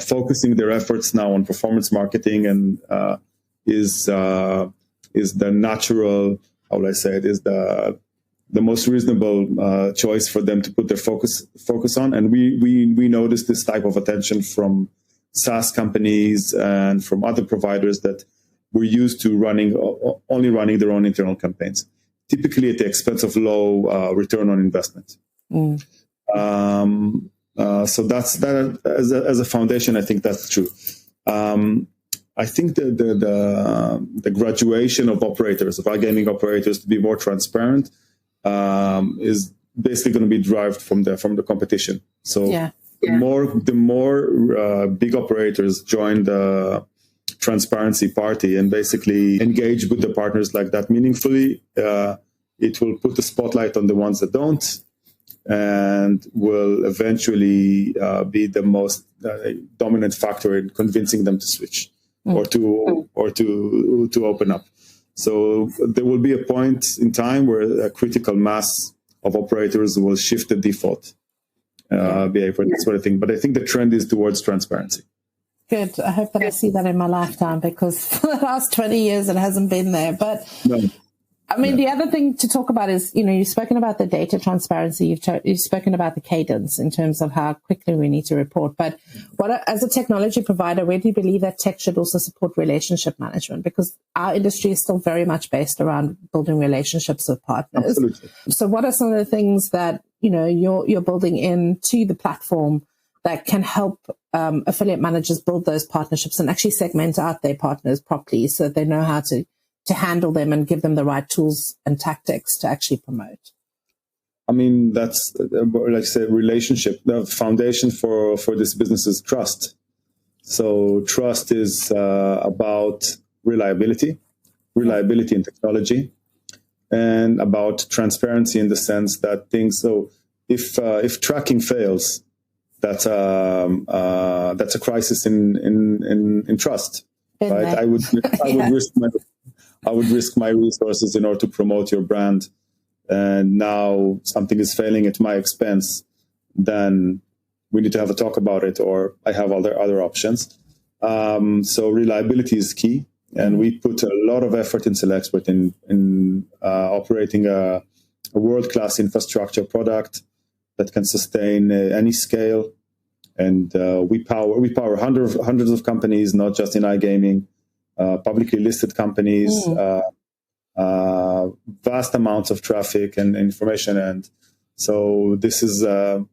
focusing their efforts now on performance marketing and is the natural, how will I say it, is the most reasonable choice for them to put their focus on. And we noticed this type of attention from SaaS companies and from other providers that were used to only running their own internal campaigns, typically at the expense of low return on investment. So that's that as a foundation. I think that's true. I think the graduation of operators, of iGaming operators, to be more transparent, is basically going to be derived from the competition. So the more big operators join the transparency party and basically engage with the partners like that meaningfully, it will put the spotlight on the ones that don't, and will eventually be the most dominant factor in convincing them to switch or to open up. So there will be a point in time where a critical mass of operators will shift the default behavior, that sort of thing. But I think the trend is towards transparency. Good. I hope that I see that in my lifetime, because for the last 20 years it hasn't been there. But no. I mean, the other thing to talk about is, you've spoken about the data transparency. You've spoken about the cadence in terms of how quickly we need to report. But as a technology provider, where do you believe that tech should also support relationship management? Because our industry is still very much based around building relationships with partners. Absolutely. So what are some of the things that, you're building into the platform that can help affiliate managers build those partnerships and actually segment out their partners properly so that they know how to handle them and give them the right tools and tactics to actually promote? I mean, that's, like I said, relationship. The foundation for this business is trust. So trust is about reliability in technology, and about transparency in the sense that so if tracking fails, that's a crisis in trust, right? I would risk my resources in order to promote your brand, and now something is failing at my expense, then we need to have a talk about it, or I have other options. So reliability is key, and we put a lot of effort in Selexpert in operating a world-class infrastructure product that can sustain any scale, and we power hundreds of companies, not just in iGaming. Publicly listed companies, vast amounts of traffic and information, and so that's a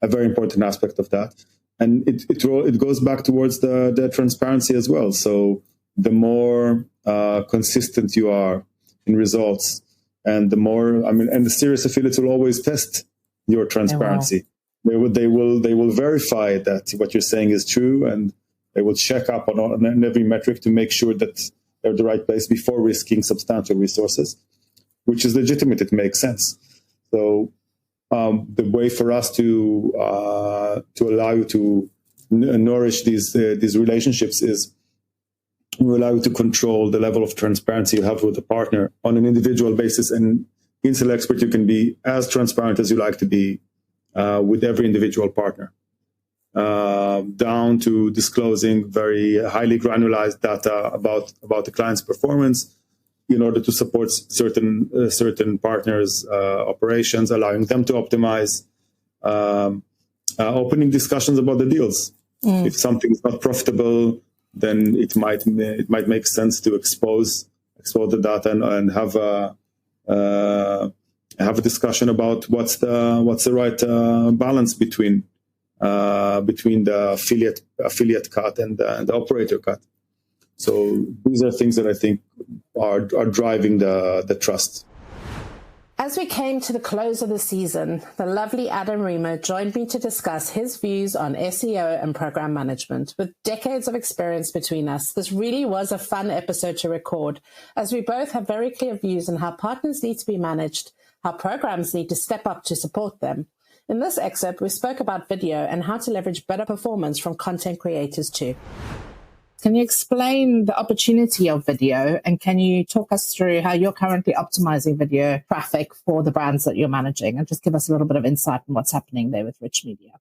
very important aspect of that, and it goes back towards the transparency as well. So the more consistent you are in results, and the more and the serious affiliates will always test your transparency. They will verify that what you're saying is true, and they will check up on every metric to make sure that they're at the right place before risking substantial resources, which is legitimate. It makes sense. So the way for us to allow you to nourish these relationships is we allow you to control the level of transparency you have with the partner on an individual basis. And in Selexpert, you can be as transparent as you like to be with every individual partner. Down to disclosing very highly granularized data about the client's performance in order to support certain partners' operations, allowing them to optimize, opening discussions about the deals. If something is not profitable, then it might make sense to expose the data and have a discussion about what's the right balance between the affiliate cut and the operator cut. So these are things that I think are driving the trust. As we came to the close of the season, the lovely Adam Remo joined me to discuss his views on SEO and program management. With decades of experience between us, this really was a fun episode to record, as we both have very clear views on how partners need to be managed, how programs need to step up to support them. In this excerpt, we spoke about video and how to leverage better performance from content creators too. Can you explain the opportunity of video, and can you talk us through how you're currently optimizing video traffic for the brands that you're managing, and just give us a little bit of insight on what's happening there with Rich Media?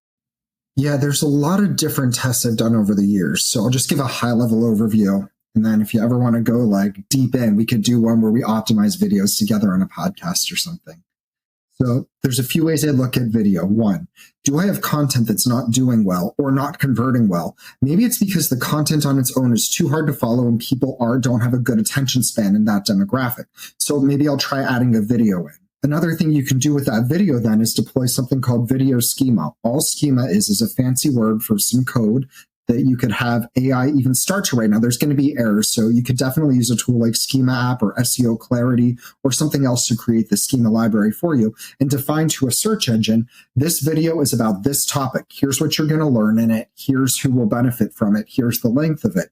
Yeah, there's a lot of different tests I've done over the years. So I'll just give a high level overview. And then if you ever want to go like deep in, we could do one where we optimize videos together on a podcast or something. So there's a few ways I look at video. One, do I have content that's not doing well or not converting well? Maybe it's because the content on its own is too hard to follow and people don't have a good attention span in that demographic. So maybe I'll try adding a video in. Another thing you can do with that video then is deploy something called video schema. All schema is a fancy word for some code that you could have AI even start to write. Now, there's going to be errors, so you could definitely use a tool like Schema App or SEO Clarity or something else to create the schema library for you and define to a search engine, this video is about this topic. Here's what you're going to learn in it. Here's who will benefit from it. Here's the length of it.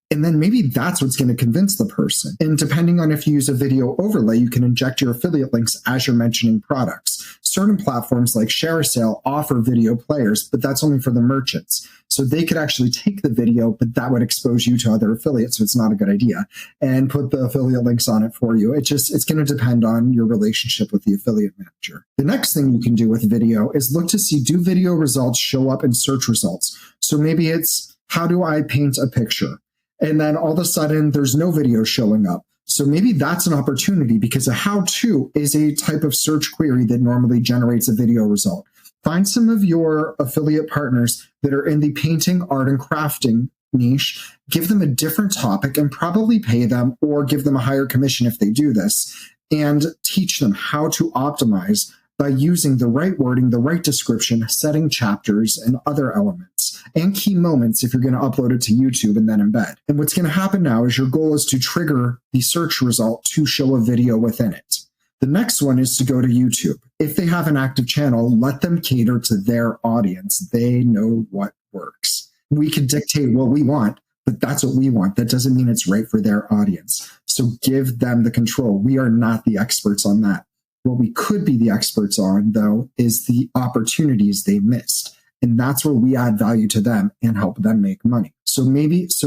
And then maybe that's what's going to convince the person. And depending on if you use a video overlay, you can inject your affiliate links as you're mentioning products. Certain platforms like ShareASale offer video players, but that's only for the merchants. So they could actually take the video, but that would expose you to other affiliates. So it's not a good idea, and put the affiliate links on it for you. It's going to depend on your relationship with the affiliate manager. The next thing you can do with video is look to see, do video results show up in search results? So maybe it's, how do I paint a picture? And then all of a sudden there's no video showing up. So maybe that's an opportunity, because a how-to is a type of search query that normally generates a video result. Find some of your affiliate partners that are in the painting, art, and crafting niche, give them a different topic and probably pay them or give them a higher commission if they do this, and teach them how to optimize by using the right wording, the right description, setting chapters and other elements, and key moments if you're going to upload it to YouTube and then embed. And what's going to happen now is your goal is to trigger the search result to show a video within it. The next one is to go to YouTube. If they have an active channel, let them cater to their audience. They know what works. We can dictate what we want, but that's what we want. That doesn't mean it's right for their audience. So give them the control. We are not the experts on that. What we could be the experts on, though, is the opportunities they missed. And that's where we add value to them and help them make money. So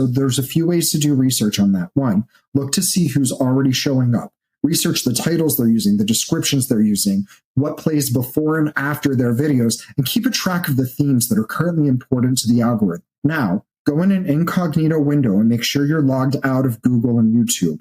there's a few ways to do research on that. One, look to see who's already showing up. Research the titles they're using, the descriptions they're using, what plays before and after their videos, and keep a track of the themes that are currently important to the algorithm. Now, go in an incognito window and make sure you're logged out of Google and YouTube,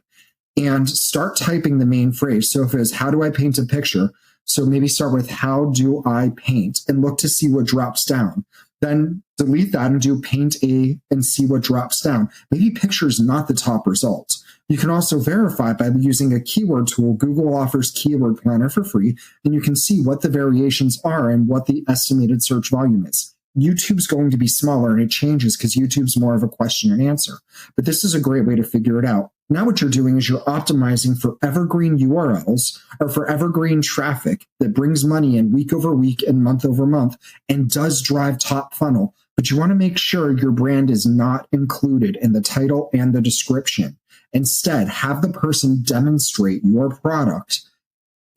and start typing the main phrase. So if it's, how do I paint a picture? So maybe start with, how do I paint? And look to see what drops down. Then delete that and do paint a and see what drops down. Maybe picture is not the top result. You can also verify by using a keyword tool. Google offers Keyword Planner for free, and you can see what the variations are and what the estimated search volume is. YouTube's going to be smaller, and it changes because YouTube's more of a question and answer. But this is a great way to figure it out. Now what you're doing is you're optimizing for evergreen URLs or for evergreen traffic that brings money in week over week and month over month and does drive top funnel. But you want to make sure your brand is not included in the title and the description. Instead, have the person demonstrate your product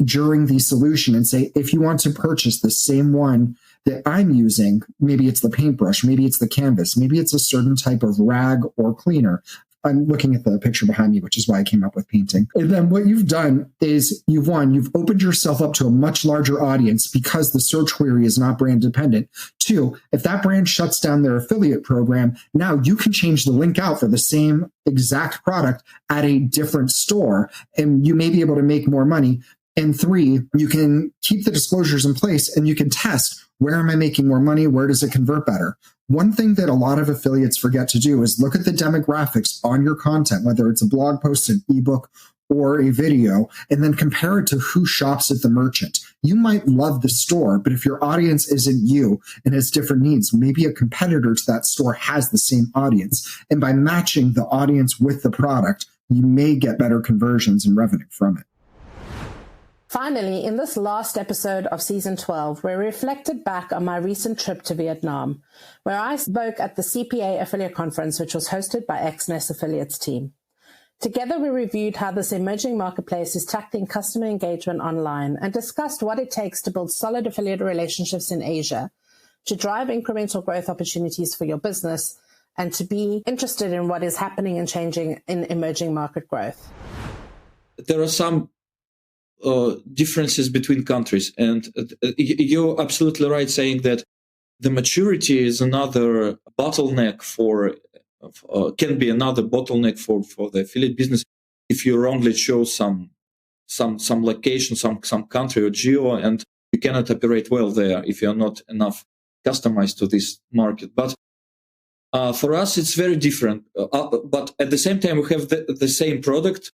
during the solution and say, if you want to purchase the same one that I'm using, maybe it's the paintbrush, maybe it's the canvas, maybe it's a certain type of rag or cleaner. I'm looking at the picture behind me, which is why I came up with painting. And then what you've done is you've opened yourself up to a much larger audience because the search query is not brand dependent. Two, if that brand shuts down their affiliate program, now you can change the link out for the same exact product at a different store, and you may be able to make more money. And three, you can keep the disclosures in place and you can test, where am I making more money? Where does it convert better? One thing that a lot of affiliates forget to do is look at the demographics on your content, whether it's a blog post, an ebook, or a video, and then compare it to who shops at the merchant. You might love the store, but if your audience isn't you and has different needs, maybe a competitor to that store has the same audience. And by matching the audience with the product, you may get better conversions and revenue from it. Finally, in this last episode of Season 12, we reflected back on my recent trip to Vietnam, where I spoke at the CPA Affiliate Conference, which was hosted by XNES Affiliates team. Together, we reviewed how this emerging marketplace is tackling customer engagement online and discussed what it takes to build solid affiliate relationships in Asia, to drive incremental growth opportunities for your business, and to be interested in what is happening and changing in emerging market growth. There are some differences between countries, and you're absolutely right saying that the maturity is another bottleneck can be another bottleneck for the affiliate business if you wrongly chose some location, some country or geo, and you cannot operate well there if you're not enough customized to this market. But for us, it's very different. But at the same time, we have the same product,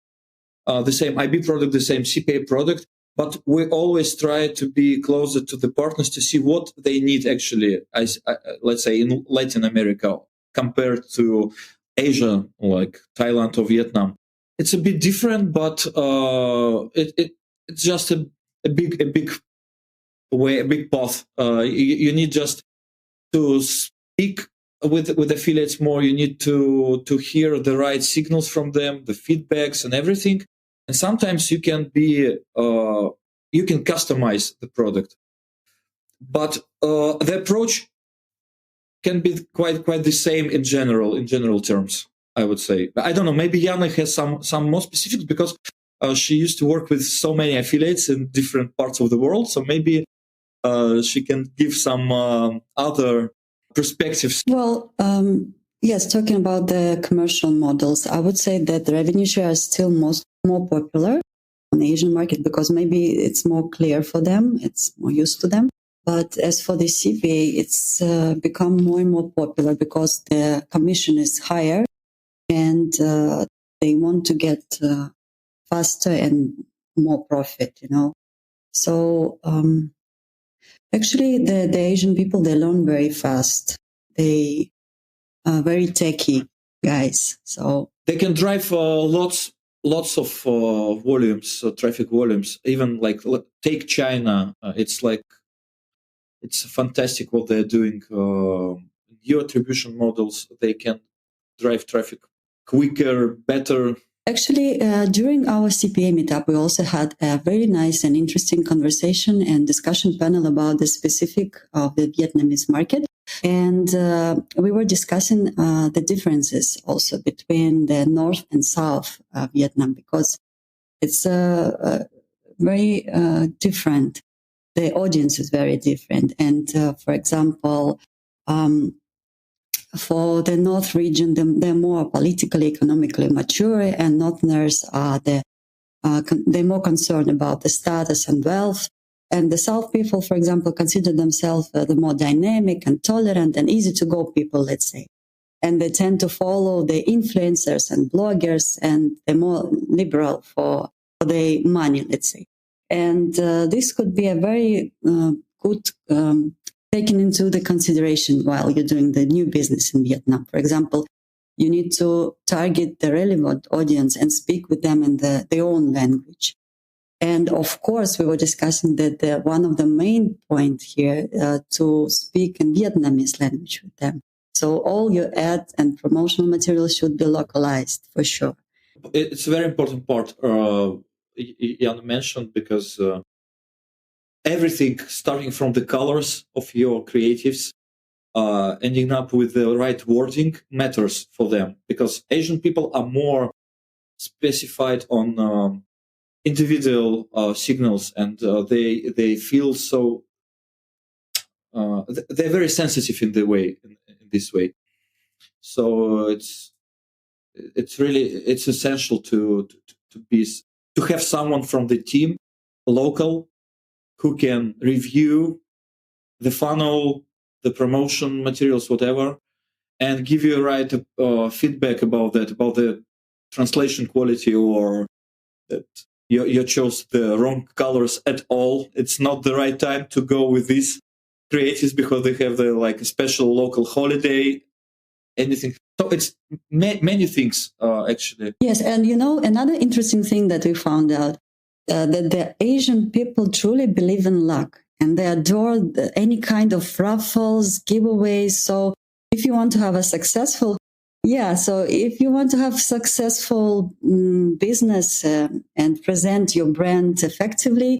the same IB product, the same CPA product, but we always try to be closer to the partners to see what they need actually, let's say in Latin America compared to Asia, like Thailand or Vietnam. It's a bit different, but it's just a big path. You need just to speak with affiliates more. You need to hear the right signals from them, the feedbacks and everything. And sometimes you can customize the product, but the approach can be quite the same in general terms, I would say. I don't know, maybe Jana has some more specifics because she used to work with so many affiliates in different parts of the world. So maybe she can give some other perspectives. Well, yes, talking about the commercial models, I would say that the revenue share is still more popular on the Asian market because maybe it's more clear for them, it's more used to them. But as for the CPA, it's become more and more popular because the commission is higher and they want to get faster and more profit, So actually, the Asian people, they learn very fast. They are very techy guys. So they can drive lots of volumes, traffic volumes. Even take China, it's fantastic what they're doing. New attribution models, they can drive traffic quicker, better. Actually, during our CPA meetup, we also had a very nice and interesting conversation and discussion panel about the specific of the Vietnamese market. And we were discussing the differences also between the North and South Vietnam, because it's very different. The audience is very different. And for example, for the North region, they're more politically, economically mature, and Northerners are they're more concerned about the status and wealth. And the South people, for example, consider themselves the more dynamic and tolerant and easy to go people, let's say. And they tend to follow the influencers and bloggers, and they're more liberal for their money, let's say. And this could be a very good taken into the consideration while you're doing the new business in Vietnam. For example, you need to target the relevant audience and speak with them in their own language. And of course, we were discussing that one of the main points here to speak in Vietnamese language with them. So all your ads and promotional materials should be localized for sure. It's a very important part. Jan mentioned, because everything starting from the colors of your creatives, ending up with the right wording matters for them, because Asian people are more specified on individual signals, and they feel so they're very sensitive in this way. So it's essential to have someone from the team, local, who can review the funnel, the promotion materials, whatever, and give you a right feedback about the translation quality, or that you chose the wrong colors at all. It's not the right time to go with these creatives because they have a special local holiday, anything. So it's many things, actually. Yes, and another interesting thing that we found out, that the Asian people truly believe in luck and they adore any kind of raffles, giveaways. So if you want to have a successful business and present your brand effectively,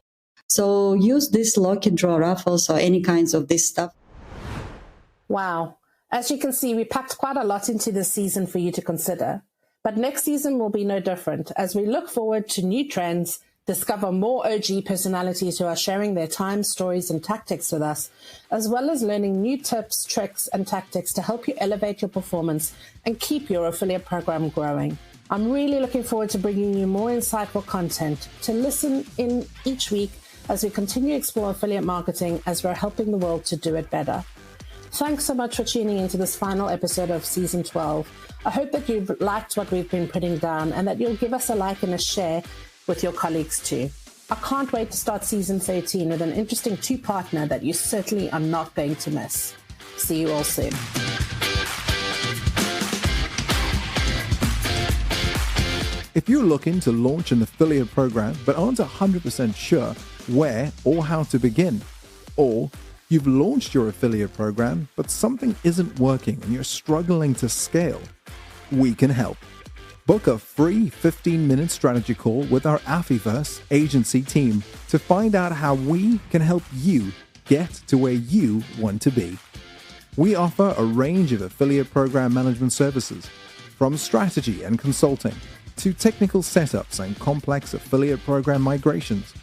so use this lucky draw raffles or any kinds of this stuff. Wow. As you can see, we packed quite a lot into this season for you to consider. But next season will be no different as we look forward to new trends, discover more OG personalities who are sharing their time, stories, and tactics with us, as well as learning new tips, tricks, and tactics to help you elevate your performance and keep your affiliate program growing. I'm really looking forward to bringing you more insightful content to listen in each week as we continue to explore affiliate marketing as we're helping the world to do it better. Thanks so much for tuning into this final episode of Season 12. I hope that you've liked what we've been putting down and that you'll give us a like and a share with your colleagues too. I can't wait to start Season 13 with an interesting two-partner that you certainly are not going to miss. See you all soon. If you're looking to launch an affiliate program but aren't 100% sure where or how to begin, or you've launched your affiliate program but something isn't working and you're struggling to scale, we can help. Book a free 15-minute strategy call with our Affiverse agency team to find out how we can help you get to where you want to be. We offer a range of affiliate program management services, from strategy and consulting to technical setups and complex affiliate program migrations.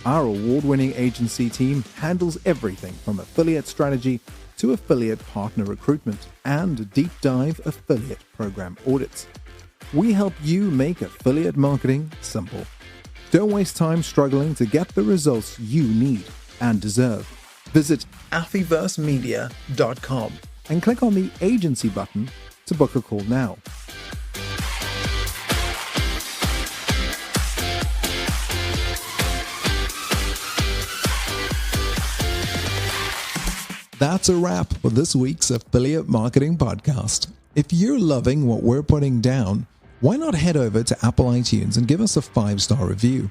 Our award-winning agency team handles everything from affiliate strategy to affiliate partner recruitment and deep dive affiliate program audits. We help you make affiliate marketing simple. Don't waste time struggling to get the results you need and deserve. Visit affiversemedia.com and click on the agency button to book a call now. That's a wrap for this week's Affiliate Marketing Podcast. If you're loving what we're putting down, why not head over to Apple iTunes and give us a 5-star review?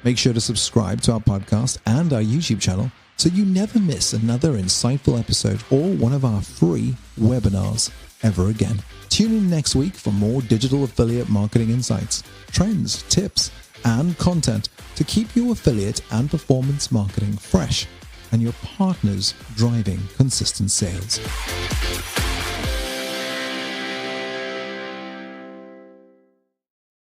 Make sure to subscribe to our podcast and our YouTube channel so you never miss another insightful episode or one of our free webinars ever again. Tune in next week for more digital affiliate marketing insights, trends, tips, and content to keep your affiliate and performance marketing fresh and your partners driving consistent sales.